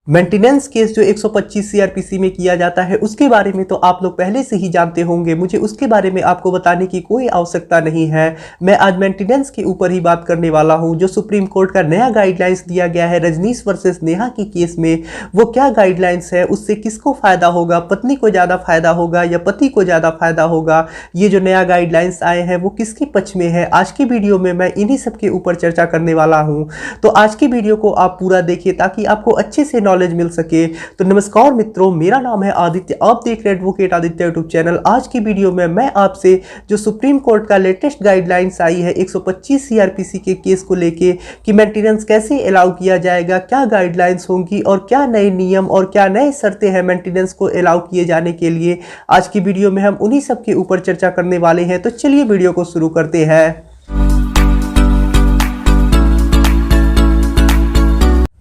Maintenance case जो 125 CrPC में किया जाता है उसके बारे में तो आप लोग पहले से ही जानते होंगे, मुझे उसके बारे में आपको बताने की कोई आवश्यकता नहीं है। मैं आज मेंटेनेंस के ऊपर ही बात करने वाला हूं। जो सुप्रीम कोर्ट का नया गाइडलाइंस दिया गया है रजनीश वर्सेस नेहा की केस में, वो क्या गाइडलाइंस है, उससे किसको फायदा होगा, पत्नी को ज़्यादा फायदा होगा या पति को ज़्यादा फायदा होगा, ये जो नया गाइडलाइंस आए हैं वो किसके पक्ष में है, आज की वीडियो में मैं इन्हीं सब के ऊपर चर्चा करने वाला हूँ। तो आज की वीडियो को आप पूरा देखिए ताकि आपको अच्छे से नॉलेज मिल सके। तो नमस्कार मित्रों, मेरा नाम है आदित्य, आप देख रहे हैं एडवोकेट आदित्य यूट्यूब चैनल। आज की वीडियो में मैं आपसे जो सुप्रीम कोर्ट का लेटेस्ट गाइडलाइंस आई है 125 सीआरपीसी के केस को लेके कि मेंटेनेंस कैसे अलाउ किया जाएगा, क्या गाइडलाइंस होंगी और क्या नए नियम और क्या नए शर्तें हैं मेंटेनेंस को अलाउ किए जाने के लिए, आज की वीडियो में हम उन्हीं सब के ऊपर चर्चा करने वाले हैं। तो चलिए वीडियो को शुरू करते हैं।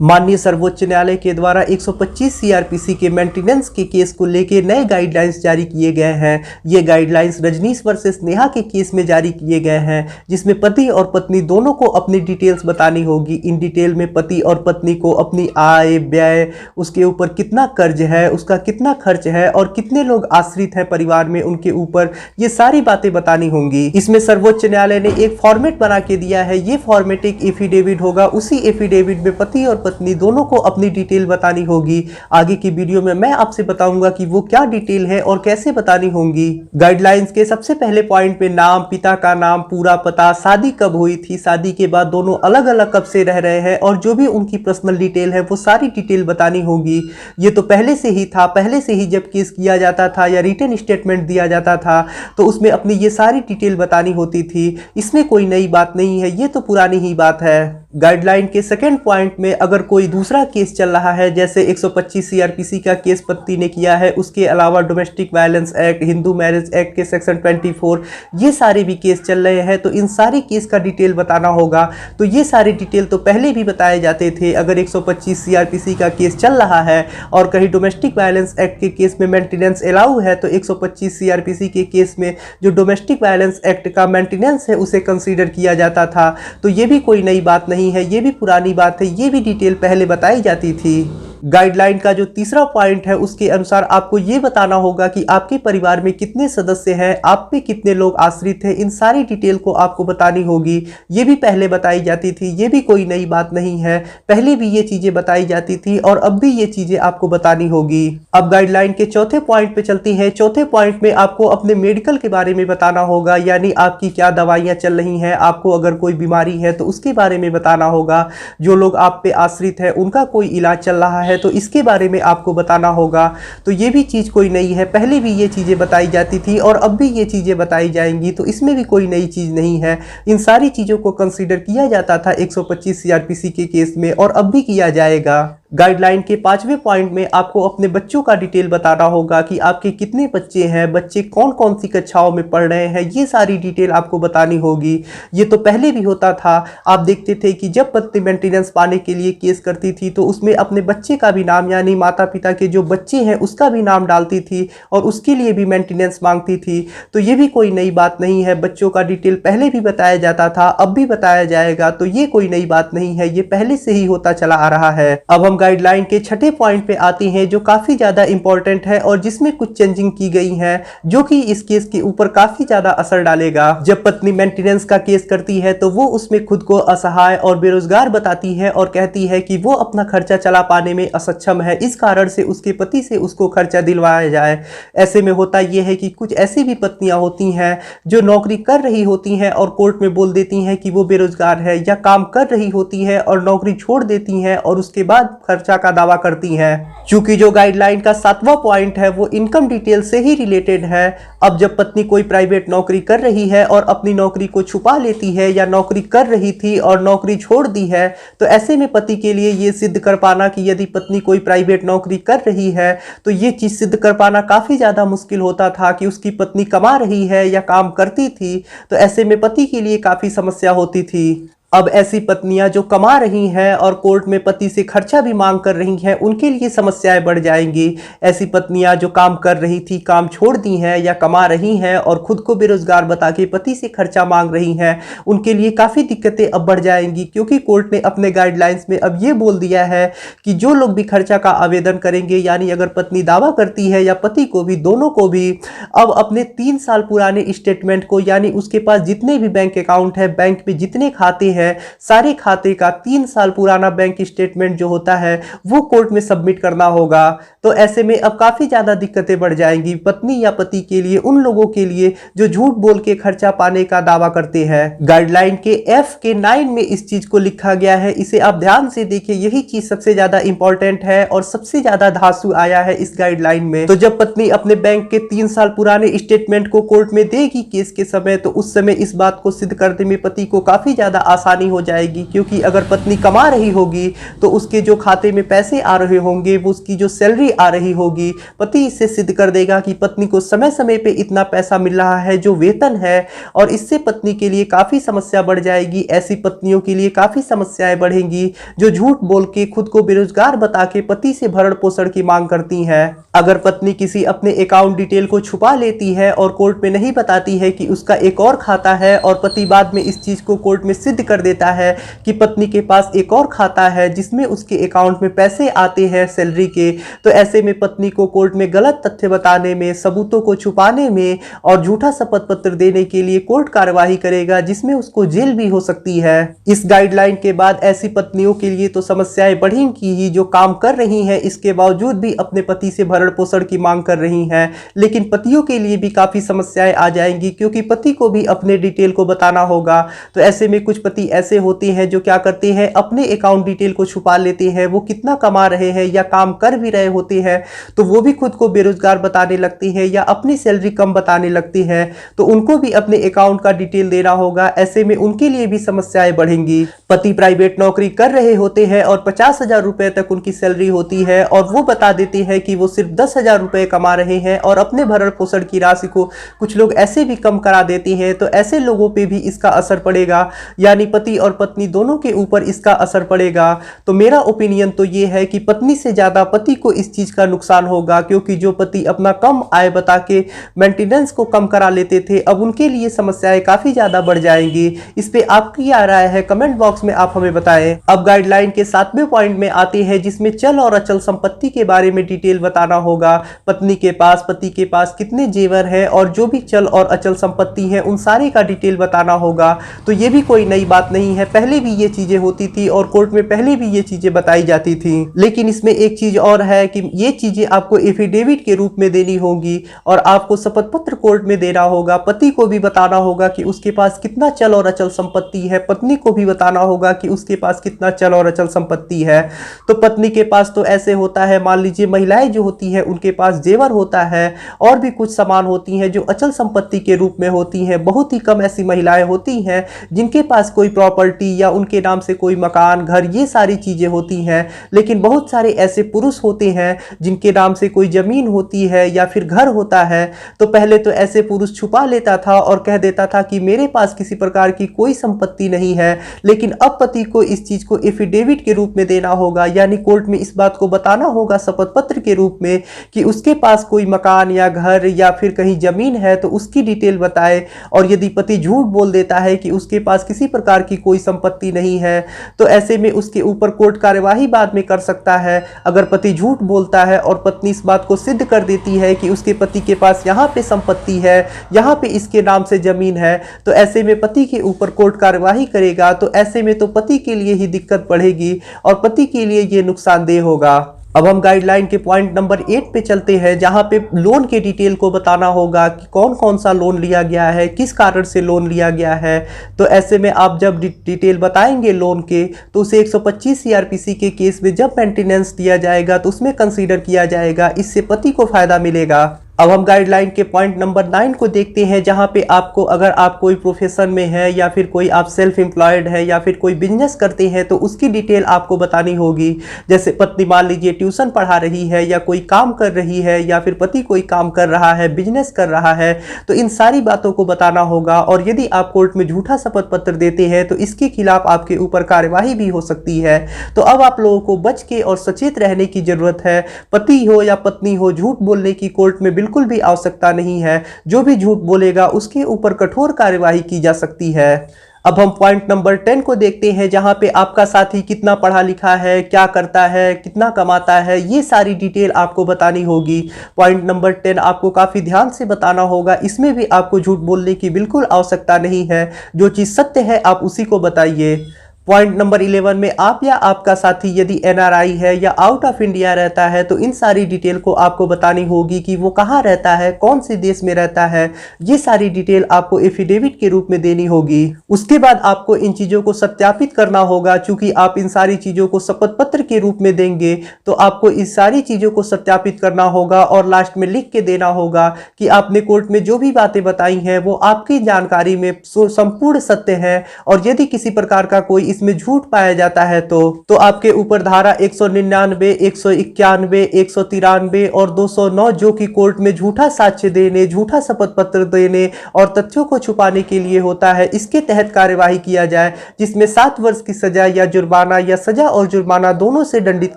माननीय सर्वोच्च न्यायालय के द्वारा 125 सीआरपीसी के मेंटेनेंस के केस को लेके नए गाइडलाइंस जारी किए गए हैं। ये गाइडलाइंस रजनीश वर्सेस नेहा के केस में जारी किए गए हैं, जिसमें पति और पत्नी दोनों को अपनी डिटेल्स बतानी होगी। इन डिटेल में पति और पत्नी को अपनी आय व्यय, उसके ऊपर कितना कर्ज है, उसका कितना खर्च है और कितने लोग आश्रित हैं परिवार में उनके ऊपर, ये सारी बातें बतानी होंगी। इसमें सर्वोच्च न्यायालय ने एक फॉर्मेट बना के दिया है। ये फॉर्मेट एक एफिडेविट होगा। उसी एफिडेविट में पति और पत्नी दोनों को अपनी डिटेल बतानी होगी। आगे की वीडियो में मैं आपसे बताऊंगा कि वो क्या डिटेल है और कैसे बतानी होंगी। गाइडलाइंस के सबसे पहले पॉइंट पे नाम, पिता का नाम, पूरा पता, शादी कब हुई थी, शादी के बाद दोनों अलग अलग कब से रह रहे हैं और जो भी उनकी पर्सनल डिटेल है वो सारी डिटेल बतानी होगी। ये तो पहले से ही था, पहले से ही जब केस किया जाता था या रिटन स्टेटमेंट दिया जाता था तो उसमें अपनी ये सारी डिटेल बतानी होती थी। इसमें कोई नई बात नहीं है, ये तो पुरानी ही बात है। गाइडलाइन के सेकंड पॉइंट में अगर कोई दूसरा केस चल रहा है, जैसे 125 सीआरपीसी का केस पति ने किया है, उसके अलावा domestic violence act, Hindu marriage act के सेक्शन 24, ये सारे भी केस चल रहे हैं, तो इन सारे केस का डिटेल बताना होगा। तो ये सारे डिटेल तो पहले भी बताए जाते थे। अगर 125 सीआरपीसी का केस चल रहा है और कहीं डोमेस्टिक वायलेंस एक्ट के केस में मेंटेनेंस अलाउ है तो 125 सीआरपीसी के केस में जो डोमेस्टिक वायलेंस एक्ट का मेंटेनेंस है उसे कंसीडर किया जाता था। तो ये भी कोई नई बात नहीं है, ये भी पुरानी बात है, ये भी डिटेल पहले बताई जाती थी। गाइडलाइन का जो तीसरा पॉइंट है उसके अनुसार आपको ये बताना होगा कि आपके परिवार में कितने सदस्य हैं, आप पे कितने लोग आश्रित हैं, इन सारी डिटेल को आपको बतानी होगी। ये भी पहले बताई जाती थी, ये भी कोई नई बात नहीं है, पहले भी ये चीजें बताई जाती थी और अब भी ये चीजें आपको बतानी होगी। अब गाइडलाइन के चौथे पॉइंट पे चलती है। चौथे पॉइंट में आपको अपने मेडिकल के बारे में बताना होगा, यानी आपकी क्या दवाइयाँ चल रही हैं, आपको अगर कोई बीमारी है तो उसके बारे में बताना होगा। जो लोग आप पे आश्रित है उनका कोई इलाज चल रहा है तो इसके बारे में आपको बताना होगा। तो ये भी चीज़ कोई नई है, पहले भी ये चीज़ें बताई जाती थी और अब भी ये चीज़ें बताई जाएंगी, तो इसमें भी कोई नई चीज़ नहीं है। इन सारी चीज़ों को कंसीडर किया जाता था 125 सीआरपीसी के केस में और अब भी किया जाएगा। गाइडलाइन के पांचवें पॉइंट में आपको अपने बच्चों का डिटेल बताना होगा कि आपके कितने बच्चे हैं, बच्चे कौन कौन सी कक्षाओं में पढ़ रहे हैं, ये सारी डिटेल आपको बतानी होगी। ये तो पहले भी होता था। आप देखते थे कि जब पत्नी मेंटेनेंस पाने के लिए केस करती थी तो उसमें अपने बच्चे का भी नाम, यानी माता पिता के जो बच्चे हैं उसका भी नाम डालती थी और उसके लिए भी मेंटेनेंस मांगती थी। तो ये भी कोई नई बात नहीं है, बच्चों का डिटेल पहले भी बताया जाता था, अब भी बताया जाएगा। तो ये कोई नई बात नहीं है, ये पहले से ही होता चला आ रहा है। अब हम गाइडलाइन के छठे पॉइंट पे आती हैं जो काफी ज्यादा इंपॉर्टेंट है और जिसमें कुछ चेंजिंग की गई है जो कि इस केस के ऊपर काफी ज्यादा असर डालेगा। जब पत्नी मेंटेनेंस का केस करती है तो वो उसमें खुद को असहाय और बेरोजगार बताती है और कहती है कि वो अपना खर्चा चला पाने में असक्षम है, इस कारण से उसके पति से उसको खर्चा दिलवाया जाए। ऐसे में होता यह है कि कुछ ऐसी भी पत्नियां होती हैं जो नौकरी कर रही होती हैं और कोर्ट में बोल देती हैं कि वो बेरोजगार है, या काम कर रही होती है और नौकरी छोड़ देती हैं और उसके बाद खर्चा का दावा करती हैं। चूंकि जो गाइडलाइन का सातवां पॉइंट है वो इनकम डिटेल से ही रिलेटेड है। अब जब पत्नी कोई प्राइवेट नौकरी कर रही है और अपनी नौकरी को छुपा लेती है या नौकरी कर रही थी और नौकरी छोड़ दी है, तो ऐसे में पति के लिए ये सिद्ध कर पाना कि यदि पत्नी कोई प्राइवेट नौकरी कर रही है तो ये चीज सिद्ध कर पाना काफी ज्यादा मुश्किल होता था कि उसकी पत्नी कमा रही है या काम करती थी। तो ऐसे में पति के लिए काफी समस्या होती थी। अब ऐसी पत्नियां जो कमा रही हैं और कोर्ट में पति से खर्चा भी मांग कर रही हैं, उनके लिए समस्याएं बढ़ जाएंगी। ऐसी पत्नियां जो काम कर रही थी, काम छोड़ दी हैं या कमा रही हैं और खुद को बेरोजगार बता के पति से खर्चा मांग रही हैं, उनके लिए काफ़ी दिक्कतें अब बढ़ जाएंगी, क्योंकि कोर्ट ने अपने गाइडलाइंस में अब ये बोल दिया है कि जो लोग भी खर्चा का आवेदन करेंगे, यानी अगर पत्नी दावा करती है या पति को भी, दोनों को भी, अब अपने 3 साल पुराने स्टेटमेंट को, यानी उसके पास जितने भी बैंक अकाउंट है, बैंक में जितने खाते हैं, सारे खाते का 3 साल पुराना बैंक स्टेटमेंट जो होता है वो कोर्ट में सबमिट करना होगा। तो ऐसे में अब काफी ज्यादा दिक्कतें बढ़ जाएंगी पत्नी या पति के लिए, उन लोगों के लिए जो झूठ बोल के खर्चा पाने का दावा करते हैं। गाइडलाइन के F के 9 में इस चीज को लिखा गया है, इसे आप ध्यान से देखिए, यही चीज सबसे ज्यादा इंपॉर्टेंट है और सबसे ज्यादा धांसू आया है इस गाइडलाइन में। तो जब पत्नी अपने बैंक के 3 साल पुराने स्टेटमेंट को कोर्ट में देगी केस के समय, तो उस समय इस बात को सिद्ध करने में पति को काफी ज्यादा आसानी हो जाएगी, क्योंकि अगर पत्नी कमा रही होगी तो उसके जो खाते में पैसे आ रहे होंगे, वो उसकी जो सैलरी आ रही होगी, पति इससे सिद्ध कर देगा कि पत्नी को समय समय पे इतना पैसा मिल रहा है जो वेतन है, और इससे पत्नी के लिए काफी समस्या बढ़ जाएगी। ऐसी पत्नियों के लिए काफी समस्याएं बढ़ेंगी जो झूठ बोल के खुद को बेरोजगार बता के पति से भरण पोषण की मांग करती हैं। अगर पत्नी किसी अपने अकाउंट डिटेल को छुपा लेती है और कोर्ट में नहीं बताती है कि उसका एक और खाता है, और पति बाद में इस चीज को कोर्ट में सिद्ध कर देता है कि पत्नी के पास एक और खाता है जिसमें उसके अकाउंट में पैसे आते हैं सैलरी के, तो ऐसे में पत्नी को कोर्ट में गलत तथ्य बताने में, सबूतों को छुपाने में और झूठा शपथ पत्र देने के लिए कोर्ट कार्यवाही करेगा, जिसमें उसको जेल भी हो सकती है। इस गाइडलाइन के बाद ऐसी पत्नियों के लिए तो समस्याएं बढ़ेंगी ही, जो काम कर रही हैं इसके बावजूद भी अपने पति से भरण पोषण की मांग कर रही हैं, लेकिन पतियों के लिए भी काफी समस्याएं आ जाएंगी, क्योंकि पति को भी अपने डिटेल को बताना होगा। तो ऐसे में कुछ पति ऐसे होते हैं जो क्या करते हैं, अपने अकाउंट डिटेल को छुपा लेते हैं, वो कितना कमा रहे हैं या काम कर भी रहे होते हैं तो वो भी खुद को बेरोजगार बताने लगती है या अपनी सैलरी कम बताने लगती है, तो उनको भी अपने अकाउंट का डिटेल देना होगा। ऐसे में उनके लिए भी समस्याएं बढ़ेंगी। पति प्राइवेट नौकरी कर रहे होते हैं और 50,000 रुपए तक उनकी सैलरी होती है, और वो बता देते हैं कि वो सिर्फ 10,000 रुपए कमा रहे हैं, और अपने भरण पोषण की राशि को कुछ लोग ऐसे भी कम करा देते हैं। तो ऐसे लोगों पे भी इसका असर पड़ेगा, यानी पति और पत्नी दोनों के ऊपर इसका असर पड़ेगा। तो मेरा ओपिनियन तो ये है कि पत्नी से ज्यादा पति को इस चीज का नुकसान होगा, क्योंकि जो पति अपना कम आय बता के मेंटेनेंस को कम करा लेते थे, अब उनके लिए समस्याएं काफी ज्यादा बढ़ जाएंगी। इस पे आपकी क्या राय है, कमेंट बॉक्स में आप हमें बताएं। अब गाइडलाइन के 7वें पॉइंट में आते हैं, जिसमें चल और अचल संपत्ति के बारे में डिटेल बताना होगा। पत्नी के पास, पति के पास कितने जेवर है और जो भी चल और अचल संपत्ति है उन सारे का डिटेल बताना होगा। तो ये भी कोई नई बात नहीं है, पहले भी ये चीजें होती थी और कोर्ट में पहले भी ये चीजें बताई जाती थी। लेकिन इसमें एक चीज और है कि ये चीजें आपको एफिडेविट के रूप में देनी होगी और आपको शपथ पत्र कोर्ट में देना होगा। पति को भी बताना होगा कि उसके पास कितना चल और अचल संपत्ति है, पत्नी को भी बताना होगा कि उसके पास कितना चल और अचल संपत्ति है। तो पत्नी के पास तो ऐसे होता है, मान लीजिए महिलाएं जो होती है उनके पास जेवर होता है और भी कुछ सामान होती हैं जो अचल संपत्ति के रूप में होती हैं। बहुत ही कम ऐसी महिलाएं होती हैं जिनके पास कोई प्रॉपर्टी या उनके नाम से कोई मकान, घर, ये सारी चीजें होती हैं। लेकिन बहुत सारे ऐसे पुरुष होते हैं जिनके नाम से कोई जमीन होती है या फिर घर होता है। तो पहले तो ऐसे पुरुष छुपा लेता था और कह देता था कि मेरे पास किसी प्रकार की कोई संपत्ति नहीं है, लेकिन अब पति को इस चीज को एफिडेविट के रूप में देना होगा, यानी कोर्ट में इस बात को बताना होगा शपथ पत्र के रूप में कि उसके पास कोई मकान या घर या फिर कहीं जमीन है तो उसकी डिटेल बताए। और यदि पति झूठ बोल देता है कि उसके पास किसी प्रकार की कोई संपत्ति नहीं है, तो ऐसे में उसके ऊपर कोर्ट कार्यवाही बाद में कर सकता है। अगर पति झूठ बोलता है और पत्नी इस बात को सिद्ध कर देती है कि उसके पति के पास यहाँ पे संपत्ति है, यहाँ पे इसके नाम से जमीन है, तो ऐसे में पति के ऊपर कोर्ट कार्यवाही करेगा। तो ऐसे में तो पति के लिए ही दिक्कत बढ़ेगी और पति के लिए ये नुकसानदेह होगा। अब हम गाइडलाइन के पॉइंट नंबर 8 पे चलते हैं, जहां पे लोन के डिटेल को बताना होगा कि कौन कौन सा लोन लिया गया है, किस कारण से लोन लिया गया है। तो ऐसे में आप जब डिटेल बताएंगे लोन के, तो उसे 125 सीआरपीसी के केस में जब मेंटेनेंस दिया जाएगा तो उसमें कंसीडर किया जाएगा, इससे पति को फायदा मिलेगा। अब हम गाइडलाइन के पॉइंट नंबर 9 को देखते हैं, जहां पे आपको अगर आप कोई प्रोफेशन में है या फिर कोई आप सेल्फ एम्प्लॉयड है या फिर कोई बिजनेस करते हैं तो उसकी डिटेल आपको बतानी होगी। जैसे पत्नी मान लीजिए ट्यूशन पढ़ा रही है या कोई काम कर रही है या फिर पति कोई काम कर रहा है, बिजनेस कर रहा है, तो इन सारी बातों को बताना होगा। और यदि आप कोर्ट में झूठा शपथ पत्र देते हैं तो इसके खिलाफ आपके ऊपर कार्यवाही भी हो सकती है। तो अब आप लोगों को बच के और सचेत रहने की जरूरत है। पति हो या पत्नी हो, झूठ बोलने की कोर्ट में बिल्कुल भी आवश्यकता नहीं है। जो भी झूठ बोलेगा उसके ऊपर कठोर कार्यवाही की जा सकती है। अब हम पॉइंट नंबर 10 को देखते हैं, जहां पे आपका साथी कितना पढ़ा लिखा है, क्या करता है, कितना कमाता है, ये सारी डिटेल आपको बतानी होगी। पॉइंट नंबर 10 आपको काफ़ी ध्यान से बताना होगा। इसमें भी आपको झूठ बोलने की बिल्कुल आवश्यकता नहीं है। जो चीज़ सत्य है आप उसी को बताइए। पॉइंट नंबर 11 में आप या आपका साथी यदि एनआरआई है या आउट ऑफ इंडिया रहता है तो इन सारी डिटेल को आपको बतानी होगी कि वो कहाँ रहता है, कौन से देश में रहता है। ये सारी डिटेल आपको एफिडेविट के रूप में देनी होगी। उसके बाद आपको इन चीज़ों को सत्यापित करना होगा। चूंकि आप इन सारी चीज़ों को शपथ पत्र के रूप में देंगे तो आपको इस सारी चीज़ों को सत्यापित करना होगा और लास्ट में लिख के देना होगा कि आपने कोर्ट में जो भी बातें बताई हैं वो आपकी जानकारी में संपूर्ण सत्य है। और यदि किसी प्रकार का कोई इसमें झूठ पाया जाता है तो आपके ऊपर धारा 199, 191, 193 और 209 जो कि कोर्ट में झूठा साक्ष्य देने, झूठा शपथ पत्र देने और तथ्यों को छुपाने के लिए होता है, इसके तहत कार्यवाही किया जाए, जिसमें 7 वर्ष की सजा या जुर्माना या सजा और जुर्माना दोनों से दंडित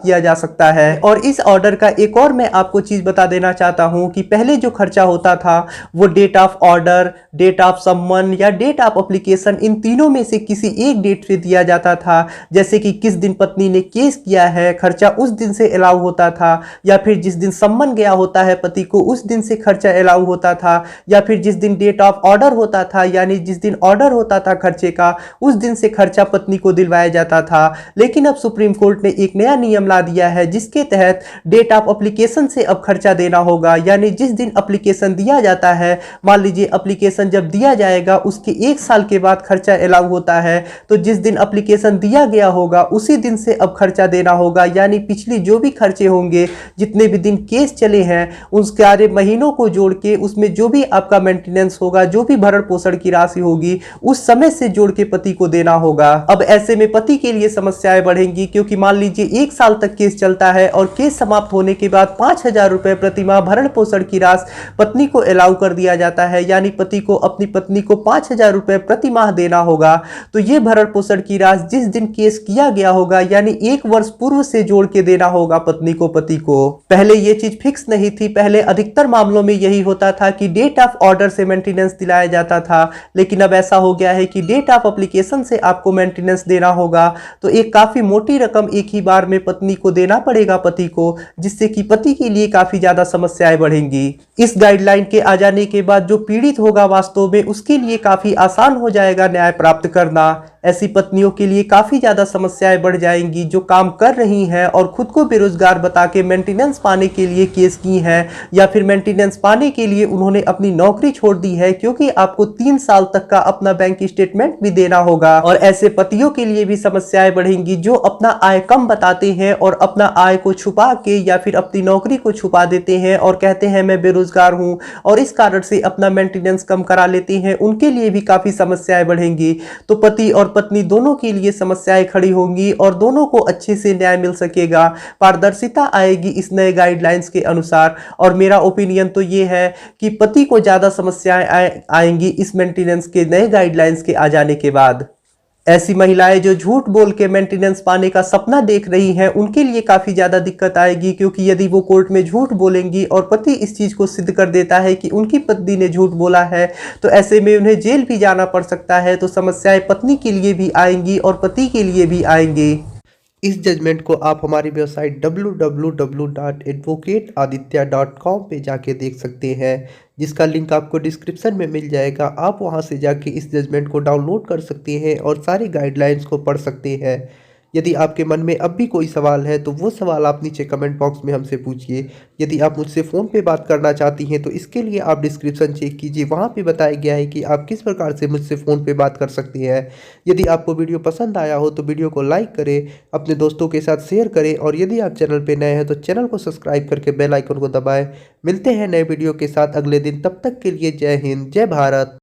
किया जा सकता है। और इस ऑर्डर का एक और मैं आपको चीज बता देना चाहता हूं कि पहले जो खर्चा होता था वो date of order, date of सम्मन या डेट ऑफ एप्लीकेशन, इन तीनों में से किसी एक डेट से दिया जाता था। जैसे कि किस दिन पत्नी ने केस किया है, खर्चा उस दिन से अलाउ होता था, या फिर जिस दिन सम्मन गया होता है पति को उस दिन से खर्चा अलाउ होता था, या फिर जिस दिन डेट ऑफ ऑर्डर होता था यानी जिस दिन ऑर्डर होता था खर्चे का उस दिन से खर्चा पत्नी को दिलवाया जाता था। लेकिन अब सुप्रीम कोर्ट ने एक नया नियम ला दिया है जिसके तहत डेट ऑफ एप्लीकेशन से अब खर्चा देना होगा। यानी जिस दिन एप्लीकेशन दिया जाता है, मान लीजिए एप्लीकेशन जब दिया जाएगा उसके 1 साल के बाद खर्चा अलाउ होता है, तो जिस दिन एप्लीकेशन दिया गया होगा उसी दिन से अब खर्चा देना होगा। यानी पिछली जो भी खर्चे होंगे, जितने भी दिन केस चले हैं, उन सारे महीनों को जोड़ के उसमें जो भी आपका मेंटेनेंस होगा, जो भी भरण पोषण की राशि होगी, उस समय से जोड़ के पति को देना होगा। अब ऐसे में पति के लिए समस्याएं बढ़ेंगी, क्योंकि मान लीजिए 1 साल तक केस चलता है और केस समाप्त होने के बाद 5,000 रुपए प्रति माह भरण पोषण की राशि पत्नी को अलाउ कर दिया जाता है। यानी पति को अपनी पत्नी को 5,000 रुपए प्रति माह देना होगा। तो ये भरण पोषण की राशि जिस दिन केस किया गया होगा यानी 1 वर्ष पूर्व से जोड़ के देना होगा पत्नी को, पति को। पहले ये चीज फिक्स नहीं थी। पहले अधिकतर मामलों में यही होता था कि डेट ऑफ ऑर्डर से मेंटेनेंस दिलाया जाता था, लेकिन अब ऐसा हो गया है कि डेट ऑफ एप्लीकेशन से आपको मेंटेनेंस देना होगा। तो एक काफी मोटी रकम एक ही बार में पत्नी को देना पड़ेगा पति को, जिससे कि पति के लिए काफी ज्यादा समस्याएं बढ़ेंगी। इस गाइडलाइन के आ जाने के बाद जो पीड़ित होगा वास्तव में उसके लिए काफी आसान हो जाएगा न्याय प्राप्त करना। ऐसी पत्नियों के लिए काफी ज्यादा समस्याएं बढ़ जाएंगी जो काम कर रही हैं और खुद को बेरोजगार बता के मेंटेनेंस पाने के लिए केस की हैं, या फिर मेंटेनेंस पाने के लिए उन्होंने अपनी नौकरी छोड़ दी है, क्योंकि आपको 3 साल तक का अपना बैंक स्टेटमेंट भी देना होगा। और ऐसे पतियों के लिए भी समस्याएं बढ़ेंगी जो अपना आय कम बताते हैं और अपना आय को छुपा के या फिर अपनी नौकरी को छुपा देते हैं और कहते हैं मैं बेरोजगार हूं, और इस कारण से अपना मेंटेनेंस कम करा लेते हैं। उनके लिए भी काफी समस्याएं बढ़ेंगी। तो पति और पत्नी दोनों के लिए समस्याएं खड़ी होंगी और दोनों को अच्छे से न्याय मिल सकेगा। पारदर्शिता आएगी इस नए गाइडलाइंस के अनुसार। और मेरा ओपिनियन तो ये है कि पति को ज्यादा समस्याएं आएंगी इस मेंटेनेंस के नए गाइडलाइंस के आ जाने के बाद। ऐसी महिलाएं जो झूठ बोल के मेंटेनेंस पाने का सपना देख रही हैं उनके लिए काफी ज्यादा दिक्कत आएगी, क्योंकि यदि वो कोर्ट में झूठ बोलेंगी और पति इस चीज को सिद्ध कर देता है कि उनकी पत्नी ने झूठ बोला है, तो ऐसे में उन्हें जेल भी जाना पड़ सकता है। तो समस्याएं पत्नी के लिए भी आएंगी और पति के लिए भी आएंगी। इस जजमेंट को आप हमारी वेबसाइट www.advocateaditya.com पे जाके देख सकते हैं, जिसका लिंक आपको डिस्क्रिप्शन में मिल जाएगा। आप वहां से जाके इस जजमेंट को डाउनलोड कर सकते हैं और सारी गाइडलाइंस को पढ़ सकते हैं। यदि आपके मन में अब भी कोई सवाल है तो वो सवाल आप नीचे कमेंट बॉक्स में हमसे पूछिए। यदि आप मुझसे फ़ोन पे बात करना चाहती हैं तो इसके लिए आप डिस्क्रिप्शन चेक कीजिए, वहाँ पे बताया गया है कि आप किस प्रकार से मुझसे फ़ोन पे बात कर सकती हैं। यदि आपको वीडियो पसंद आया हो तो वीडियो को लाइक करें, अपने दोस्तों के साथ शेयर करें और यदि आप चैनल पे नए हैं तो चैनल को सब्सक्राइब करके बेल आइकन को दबाएं। मिलते हैं नए वीडियो के साथ अगले दिन, तब तक के लिए जय हिंद, जय भारत।